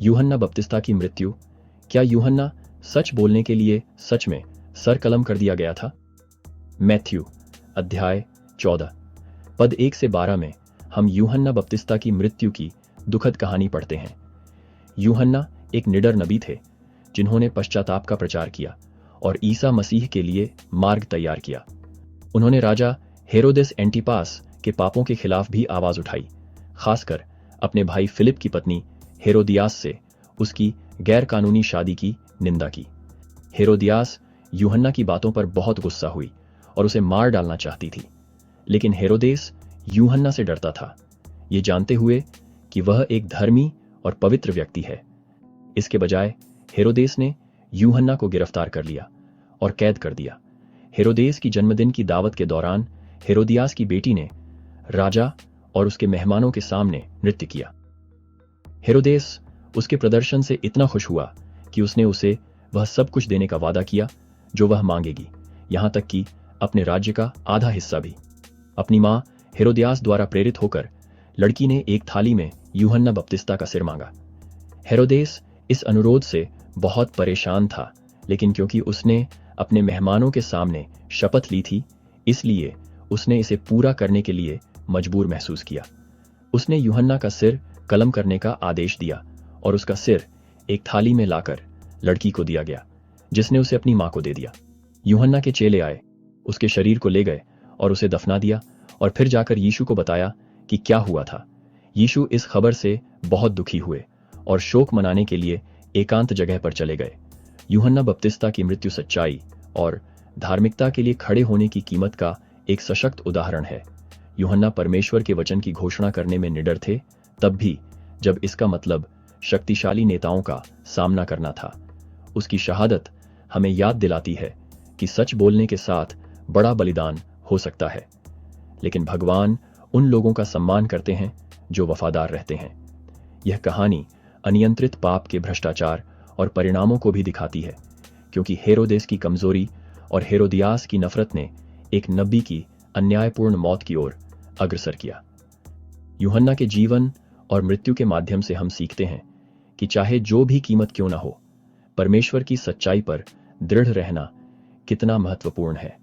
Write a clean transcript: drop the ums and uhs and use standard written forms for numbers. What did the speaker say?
यूहन्ना बपतिस्ता की मृत्यु। क्या यूहन्ना सच बोलने के लिए सच में सर कलम कर दिया गया था? मैथ्यू अध्याय 14 पद 1 से 12 में हम यूहन्ना बपतिस्ता की मृत्यु की दुखद कहानी पढ़ते हैं। यूहन्ना एक निडर नबी थे जिन्होंने पश्चाताप का प्रचार किया और ईसा मसीह के लिए मार्ग तैयार किया। उन्होंने राजा हेरोदेस एंटिपास के पापों के खिलाफ भी आवाज उठाई, खासकर अपने भाई फिलिप की पत्नी हेरोदियास से उसकी गैर कानूनी शादी की निंदा की। हेरोदियास यूहन्ना की बातों पर बहुत गुस्सा हुई और उसे मार डालना चाहती थी, लेकिन हेरोदेस यूहन्ना से डरता था, ये जानते हुए कि वह एक धर्मी और पवित्र व्यक्ति है। इसके बजाय हेरोदेस ने यूहन्ना को गिरफ्तार कर लिया और कैद कर दिया। हेरोदेस की जन्मदिन की दावत के दौरान हेरोदियास की बेटी ने राजा और उसके मेहमानों के सामने नृत्य किया। हेरोदेस उसके प्रदर्शन से इतना खुश हुआ कि उसने उसे वह सब कुछ देने का वादा किया जो वह मांगेगी, यहां तक कि अपने राज्य का आधा हिस्सा भी। अपनी मां हेरोदियास द्वारा प्रेरित होकर लड़की ने एक थाली में यूहन्ना बपतिस्ता का सिर मांगा। हेरोदेस इस अनुरोध से बहुत परेशान था, लेकिन क्योंकि उसने अपने मेहमानों के सामने शपथ ली थी, इसलिए उसने इसे पूरा करने के लिए मजबूर महसूस किया। उसने यूहन्ना का सिर कलम करने का आदेश दिया और उसका सिर एक थाली में लाकर लड़की को दिया गया, जिसने उसे अपनी मां को दे दिया। यूहन्ना के चेले आए, उसके शरीर को ले गए और उसे दफना दिया और फिर जाकर यीशु को बताया कि क्या हुआ था। यीशु इस खबर से बहुत दुखी हुए और शोक मनाने के लिए एकांत जगह पर चले गए। यूहन्ना बपतिस्ता की मृत्यु सच्चाई और धार्मिकता के लिए खड़े होने की कीमत का एक सशक्त उदाहरण है। यूहन्ना परमेश्वर के वचन की घोषणा करने में निडर थे, तब भी जब इसका मतलब शक्तिशाली नेताओं का सामना करना था। उसकी शहादत हमें याद दिलाती है कि सच बोलने के साथ बड़ा बलिदान हो सकता है, लेकिन भगवान उन लोगों का सम्मान करते हैं जो वफादार रहते हैं। यह कहानी अनियंत्रित पाप के भ्रष्टाचार और परिणामों को भी दिखाती है, क्योंकि हेरोदेस की कमजोरी और हेरोदियास की नफरत ने एक नबी की अन्यायपूर्ण मौत की ओर अग्रसर किया। यूहन्ना के जीवन और मृत्यु के माध्यम से हम सीखते हैं कि चाहे जो भी कीमत क्यों ना हो, परमेश्वर की सच्चाई पर दृढ़ रहना कितना महत्वपूर्ण है।